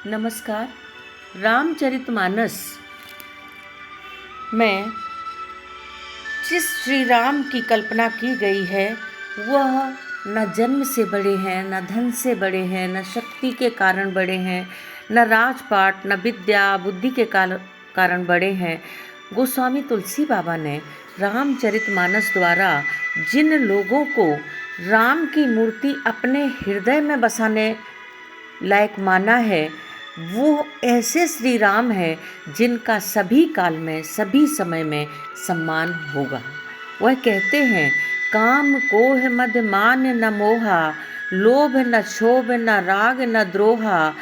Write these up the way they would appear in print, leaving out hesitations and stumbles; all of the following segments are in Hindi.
नमस्कार। रामचरितमानस में जिस श्री राम की कल्पना की गई है वह न जन्म से बड़े हैं, न धन से बड़े हैं, न शक्ति के कारण बड़े हैं, न राजपाट, न विद्या बुद्धि के कारण बड़े हैं। गोस्वामी तुलसी बाबा ने रामचरितमानस द्वारा जिन लोगों को राम की मूर्ति अपने हृदय में बसाने लायक माना है, वो ऐसे श्री राम है जिनका सभी काल में, सभी समय में सम्मान होगा। वह कहते हैं, काम कोह मद मान न मोहा, लोभ न क्षोभ न राग न द्रोहा,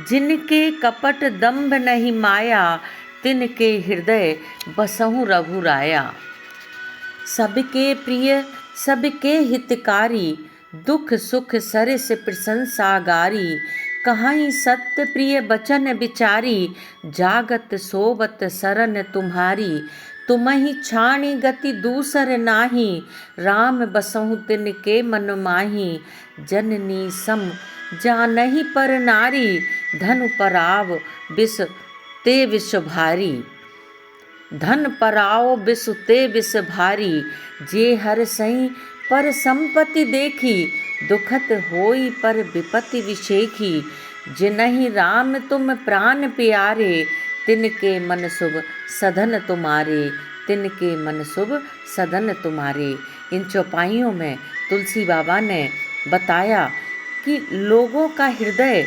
जिनके कपट दंभ नहीं माया, तिनके हृदय बसहु रघुराया। सबके प्रिय सबके हितकारी, दुख सुख सरिस प्रशंसागारी, कहाई सत्य प्रिय बचन बिचारी, जागत सोबत सरन तुम्हारी, तुम्हि छाणी गति दूसर नाही, राम बसहु तिनके मन माही, जननी सम जानहि पर नारी, धनु पराव बिस ते विष भारी, धन पराओ बिसु ते विष भारी, जे हर सही पर संपत्ति देखी, दुखत होई पर विपत्ति विशेखी, जिनहि राम तुम प्राण प्यारे, तिनके मन शुभ सधन तुम्हारे, तिनके मन शुभ सधन तुम्हारे। इन चौपाइयों में तुलसी बाबा ने बताया कि लोगों का हृदय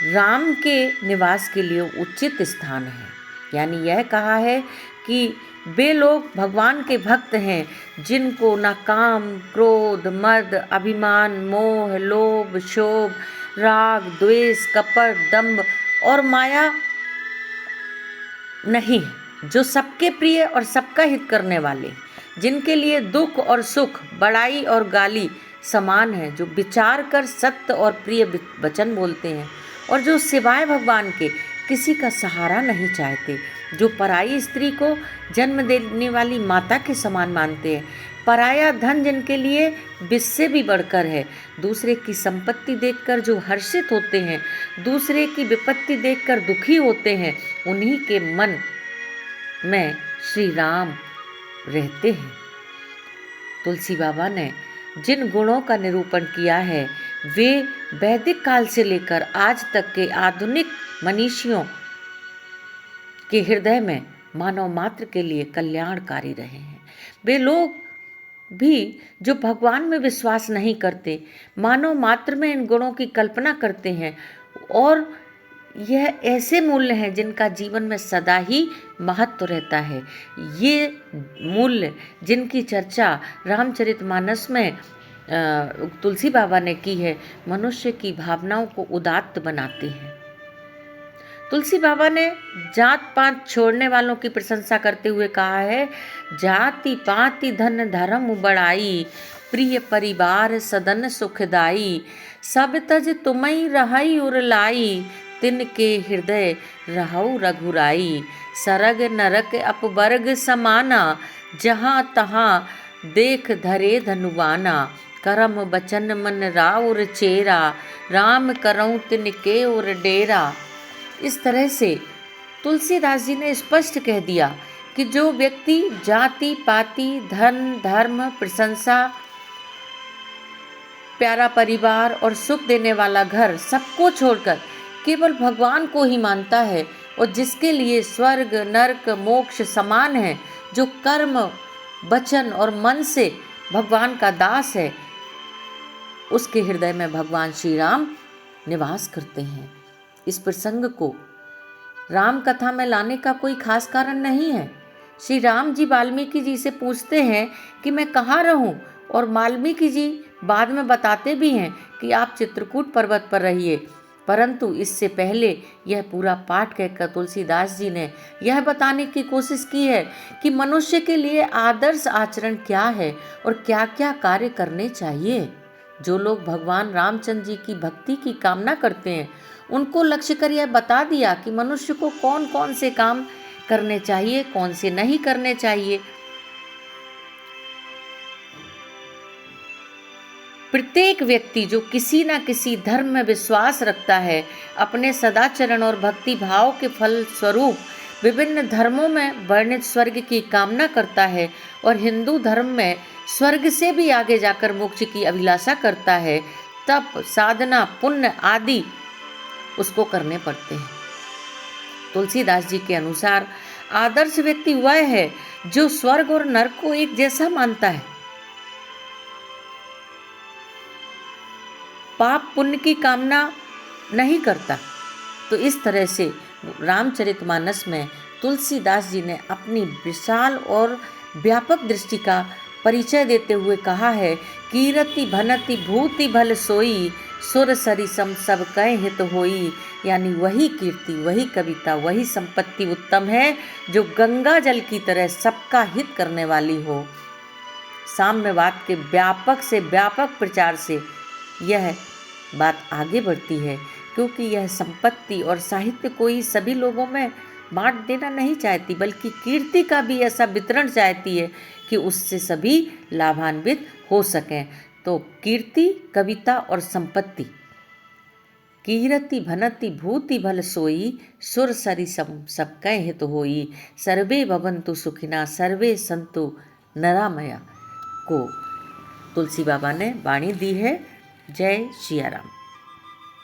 राम के निवास के लिए उचित स्थान है। यानी यह कहा है कि वे लोग भगवान के भक्त हैं जिनको न काम, क्रोध, मद, अभिमान, मोह, लोभ, क्षोभ, राग, द्वेष, कपट, दंभ और माया नहीं है, जो सबके प्रिय और सबका हित करने वाले, जिनके लिए दुख और सुख, बड़ाई और गाली समान है, जो विचार कर सत्य और प्रिय वचन बोलते हैं और जो सिवाय भगवान के किसी का सहारा नहीं चाहते, जो पराई स्त्री को जन्म देने वाली माता के समान मानते हैं, पराया धन जिनके लिए विष से भी बढ़कर है, दूसरे की संपत्ति देखकर जो हर्षित होते हैं, दूसरे की विपत्ति देखकर दुखी होते हैं, उन्हीं के मन में श्री राम रहते हैं। तुलसी बाबा ने जिन गुणों का निरूपण किया है वे वैदिक काल से लेकर आज तक के आधुनिक मनीषियों के हृदय में मानव मात्र के लिए कल्याणकारी रहे हैं। वे लोग भी जो भगवान में विश्वास नहीं करते, मानव मात्र में इन गुणों की कल्पना करते हैं और यह ऐसे मूल्य हैं जिनका जीवन में सदा ही महत्व रहता है। ये मूल्य जिनकी चर्चा रामचरितमानस में तुलसी बाबा ने की है, मनुष्य की भावनाओं को उदात्त बनाते हैं। तुलसी बाबा ने जात पात छोड़ने वालों की प्रशंसा करते हुए कहा है, जाति पाति धन धर्म बड़ाई, प्रिय परिवार सदन सुखदाई, सब तज तुम्हि रहई उरलाई, तिनके हृदय रहौ रघुराई, सरग नरक अपवर्ग समाना, जहाँ तहाँ देख धरे धनुवाना, करम बचन मन राउर चेरा, राम करऊँ तिनके उर डेरा। इस तरह से तुलसीदास जी ने स्पष्ट कह दिया कि जो व्यक्ति जाति पाति धन धर्म प्रशंसा प्यारा परिवार और सुख देने वाला घर सबको छोड़कर केवल भगवान को ही मानता है और जिसके लिए स्वर्ग नरक मोक्ष समान है, जो कर्म वचन और मन से भगवान का दास है, उसके हृदय में भगवान श्री राम निवास करते हैं। इस प्रसंग को राम कथा में लाने का कोई खास कारण नहीं है। श्री राम जी वाल्मीकि जी से पूछते हैं कि मैं कहाँ रहूं, और वाल्मीकि जी बाद में बताते भी हैं कि आप चित्रकूट पर्वत पर रहिए, परंतु इससे पहले यह पूरा पाठ कहकर तुलसीदास जी ने यह बताने की कोशिश की है कि मनुष्य के लिए आदर्श आचरण क्या है और क्या क्या कार्य करने चाहिए। जो लोग भगवान रामचंद्र जी की भक्ति की कामना करते हैं उनको लक्ष्य कर यह बता दिया कि मनुष्य को कौन कौन से काम करने चाहिए, कौन से नहीं करने चाहिए। प्रत्येक व्यक्ति जो किसी न किसी धर्म में विश्वास रखता है, अपने सदाचरण और भक्ति भाव के फल स्वरूप विभिन्न धर्मों में वर्णित स्वर्ग की कामना करता है और हिंदू धर्म में स्वर्ग से भी आगे जाकर मोक्ष की अभिलाषा करता है, तप, साधना, पुण्य आदि उसको करने पड़ते हैं। तुलसीदास जी के अनुसार आदर्श व्यक्ति वह है जो स्वर्ग और नरक को एक जैसा मानता है, पाप पुण्य की कामना नहीं करता। तो इस तरह से रामचरितमानस में तुलसीदास जी ने अपनी विशाल और व्यापक दृष्टि का परिचय देते हुए कहा है, कीरति भनति भूति भल सोई, सुर सरी सम सब कह हित होई। यानी वही कीर्ति, वही कविता, वही संपत्ति उत्तम है जो गंगा जल की तरह सबका हित करने वाली हो। साम्यवाद के व्यापक से व्यापक प्रचार से यह बात आगे बढ़ती है, क्योंकि यह संपत्ति और साहित्य को ही सभी लोगों में बांट देना नहीं चाहती, बल्कि कीर्ति का भी ऐसा वितरण चाहती है कि उससे सभी लाभान्वित हो सकें। तो कीर्ति, कविता और संपत्ति, कीरति भनति भूति भल सोई, सुर सरि सम सब कह हित होई, सर्वे भवन्तु सुखिना सर्वे संतु नरामया को तुलसी बाबा ने वाणी दी है। जय सिया राम।